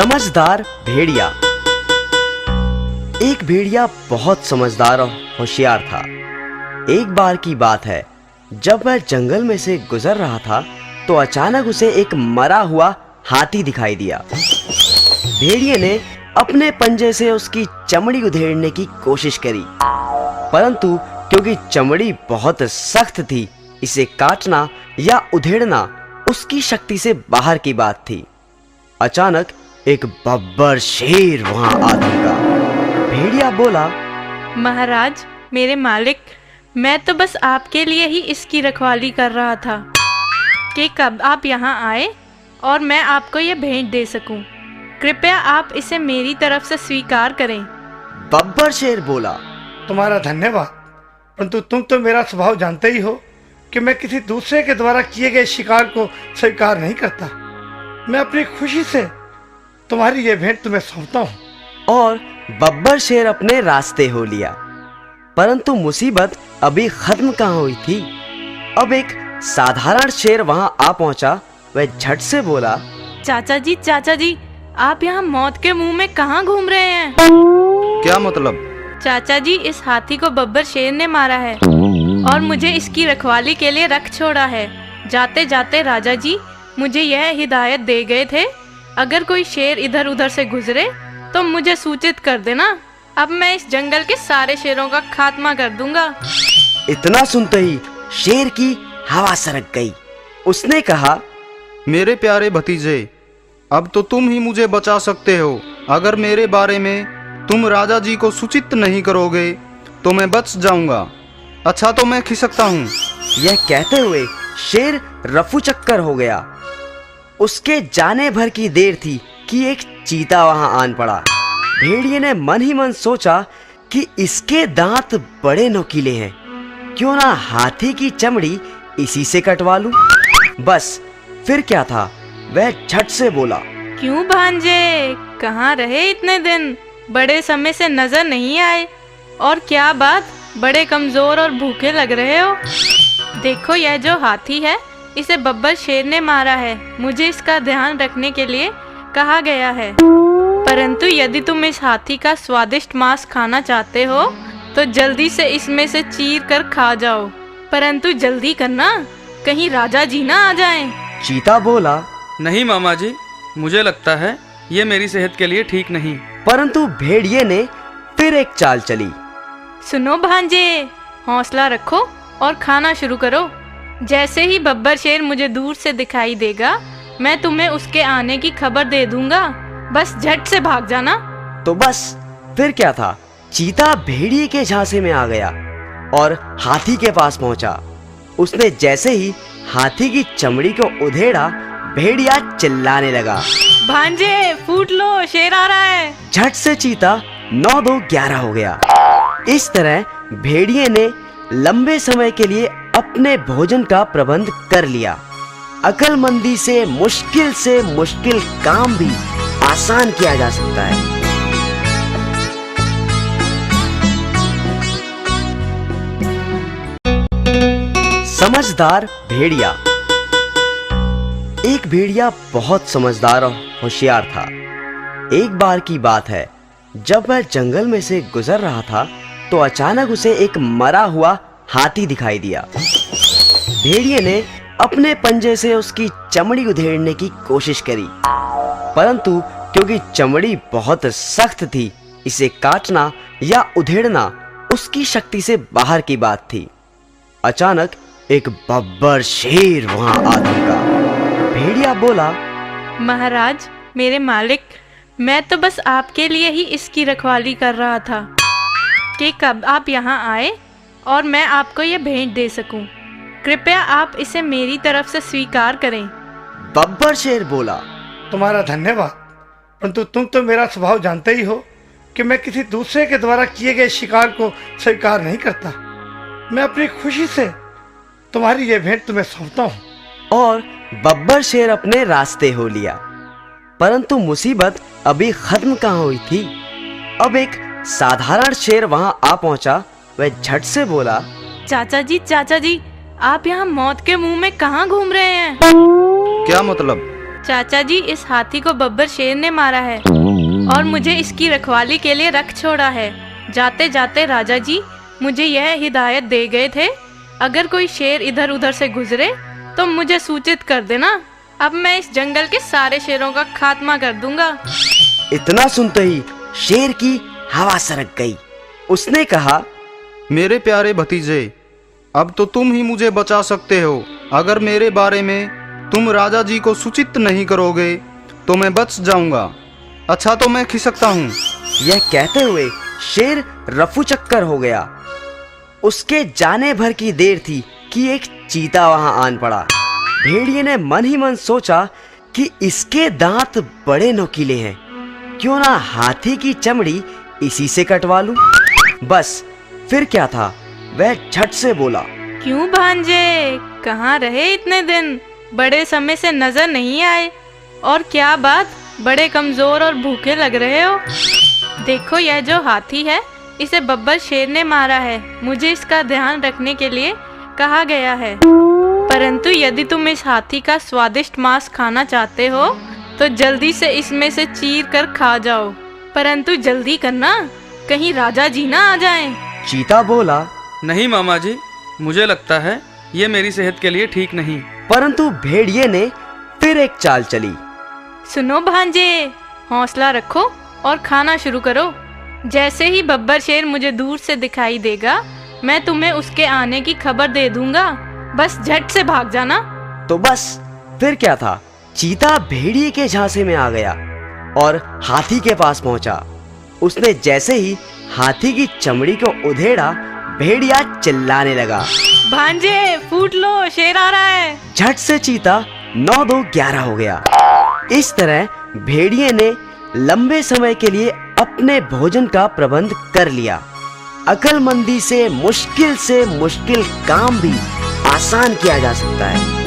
समझदार भेड़िया। एक भेड़िया बहुत समझदार और होशियार था। एक बार की बात है, जब वह जंगल में से गुजर रहा था तो अचानक उसे एक मरा हुआ हाथी दिखाई दिया। भेड़िए ने अपने पंजे से उसकी चमड़ी उधेड़ने की कोशिश करी, परंतु क्योंकि चमड़ी बहुत सख्त थी, इसे काटना या उधेड़ना उसकी शक्ति से बाहर की बात थी। अचानक एक बब्बर शेर वहां आ धमका। भेड़िया बोला, महाराज, मेरे मालिक, मैं तो बस आपके लिए ही इसकी रखवाली कर रहा था कि कब आप यहाँ आए और मैं आपको ये भेंट दे सकूं। कृपया आप इसे मेरी तरफ से स्वीकार करें। बब्बर शेर बोला, तुम्हारा धन्यवाद, परंतु तुम तो मेरा स्वभाव जानते ही हो कि मैं किसी दूसरे के द्वारा किए गए शिकार को स्वीकार नहीं करता। मैं अपनी खुशी से तुम्हारी ये भेंट तुम्हें सौंपता हूँ। और बब्बर शेर अपने रास्ते हो लिया। परंतु मुसीबत अभी खत्म कहाँ हुई थी। अब एक साधारण शेर वहां आ पहुंचा। वह झट से बोला, चाचा जी, आप यहाँ मौत के मुंह में कहाँ घूम रहे हैं? क्या मतलब? चाचा जी, इस हाथी को बब्बर शेर ने मारा है और मुझे इसकी रखवाली के लिए रख छोड़ा है। जाते जाते राजा जी मुझे यह हिदायत दे गए थे, अगर कोई शेर इधर उधर से गुजरे तो मुझे सूचित कर देना। अब मैं इस जंगल के सारे शेरों का खात्मा कर दूंगा। इतना सुनते ही शेर की हवा सरक गई। उसने कहा, मेरे प्यारे भतीजे, अब तो तुम ही मुझे बचा सकते हो। अगर मेरे बारे में तुम राजा जी को सूचित नहीं करोगे तो मैं बच जाऊंगा। अच्छा, तो मैं खिसकता हूँ। यह कहते हुए शेर रफू चक्कर हो गया। उसके जाने भर की देर थी कि एक चीता वहां आन पड़ा। भेड़िए ने मन ही मन सोचा कि इसके दांत बड़े नुकीले हैं, क्यों ना हाथी की चमड़ी इसी से कटवा लूं। बस फिर क्या था, वह झट से बोला, क्यों भांजे, कहाँ रहे इतने दिन? बड़े समय से नजर नहीं आए। और क्या बात, बड़े कमजोर और भूखे लग रहे हो। देखो, यह जो हाथी है इसे बब्बर शेर ने मारा है। मुझे इसका ध्यान रखने के लिए कहा गया है। परंतु यदि तुम इस हाथी का स्वादिष्ट मांस खाना चाहते हो तो जल्दी से इसमें से चीर कर खा जाओ। परंतु जल्दी करना, कहीं राजा जी ना आ जाएं। चीता बोला, नहीं मामा जी, मुझे लगता है ये मेरी सेहत के लिए ठीक नहीं। परंतु भेड़िए ने फिर एक चाल चली। सुनो भांजे, हौसला रखो और खाना शुरू करो। जैसे ही बब्बर शेर मुझे दूर से दिखाई देगा, मैं तुम्हें उसके आने की खबर दे दूंगा। बस झट से भाग जाना। तो बस फिर क्या था, चीता भेड़िए के झांसे में आ गया और हाथी के पास पहुंचा। उसने जैसे ही हाथी की चमड़ी को उधेड़ा, भेड़िया चिल्लाने लगा, भांजे फूट लो, शेर आ रहा है। झट से चीता 9-2-11 हो गया। इस तरह भेड़िए ने लंबे समय के लिए अपने भोजन का प्रबंध कर लिया। अक्लमंदी से मुश्किल काम भी आसान किया जा सकता है। समझदार भेड़िया। एक भेड़िया बहुत समझदार और होशियार था। एक बार की बात है, जब वह जंगल में से गुजर रहा था तो अचानक उसे एक मरा हुआ हाथी दिखाई दिया। भेड़िए ने अपने पंजे से उसकी चमड़ी उधेड़ने की कोशिश करी, परंतु क्योंकि चमड़ी बहुत सख्त थी, इसे काटना या उधेड़ना उसकी शक्ति से बाहर की बात थी। अचानक एक बब्बर शेर वहां आ धमका। भेड़िया बोला, महाराज, मेरे मालिक, मैं तो बस आपके लिए ही इसकी रखवाली कर रहा था कि कब आप यहाँ आए और मैं आपको ये भेंट दे सकूं। कृपया आप इसे मेरी तरफ से स्वीकार करें। बब्बर शेर बोला, तुम्हारा धन्यवाद, परंतु तुम तो मेरा स्वभाव जानते ही हो कि मैं किसी दूसरे के द्वारा किए गए शिकार को स्वीकार नहीं करता। मैं अपनी खुशी से तुम्हारी ये भेंट तुम्हें सौंपता हूँ। और बब्बर शेर अपने रास्ते हो लिया। परंतु मुसीबत अभी खत्म कहाँ हुई थी। अब एक साधारण शेर वहां आ पहुंचा। वह झट से बोला, चाचा जी, आप यहाँ मौत के मुंह में कहाँ घूम रहे हैं? क्या मतलब? चाचा जी, इस हाथी को बब्बर शेर ने मारा है और मुझे इसकी रखवाली के लिए रख छोड़ा है। जाते जाते राजा जी मुझे यह हिदायत दे गए थे, अगर कोई शेर इधर उधर से गुजरे तो मुझे सूचित कर देना। अब मैं इस जंगल के सारे शेरों का खात्मा कर दूंगा। इतना सुनते ही शेर की हवा सरक गई। उसने कहा, मेरे प्यारे भतीजे, अब तो तुम ही मुझे बचा सकते हो। अगर मेरे बारे में तुम राजा जी को सूचित नहीं करोगे तो मैं बच जाऊंगा। अच्छा तो मैं खिसकता हूँ। यह कहते हुए शेर रफू चक्कर हो गया। उसके जाने भर की देर थी कि एक चीता वहां आन पड़ा। भेड़िए ने मन ही मन सोचा कि इसके दांत बड़े नुकीले हैं, क्यों ना हाथी की चमड़ी इसी से कटवा लूं। बस फिर क्या था, वह झट से बोला, क्यों भांजे, कहाँ रहे इतने दिन? बड़े समय से नजर नहीं आए। और क्या बात, बड़े कमजोर और भूखे लग रहे हो। देखो यह जो हाथी है, इसे बब्बर शेर ने मारा है। मुझे इसका ध्यान रखने के लिए कहा गया है। परंतु यदि तुम इस हाथी का स्वादिष्ट मांस खाना चाहते हो तो जल्दी से इसमें से चीर कर खा जाओ। परंतु जल्दी करना, कहीं राजा जी ना आ जाएं। चीता बोला, नहीं मामा जी, मुझे लगता है ये मेरी सेहत के लिए ठीक नहीं। परंतु भेड़िए ने फिर एक चाल चली। सुनो भांजे, हौसला रखो और खाना शुरू करो। जैसे ही बब्बर शेर मुझे दूर से दिखाई देगा, मैं तुम्हें उसके आने की खबर दे दूंगा। बस झट से भाग जाना। तो बस फिर क्या था, चीता भेड़िए के झांसे में आ गया और हाथी के पास पहुंचा। उसने जैसे ही हाथी की चमड़ी को उधेड़ा, भेड़िया चिल्लाने लगा, भांजे फूट लो, शेर आ रहा है। झट से चीता 9-2-11 हो गया। इस तरह भेड़िए ने लंबे समय के लिए अपने भोजन का प्रबंध कर लिया। अक्लमंदी से मुश्किल काम भी आसान किया जा सकता है।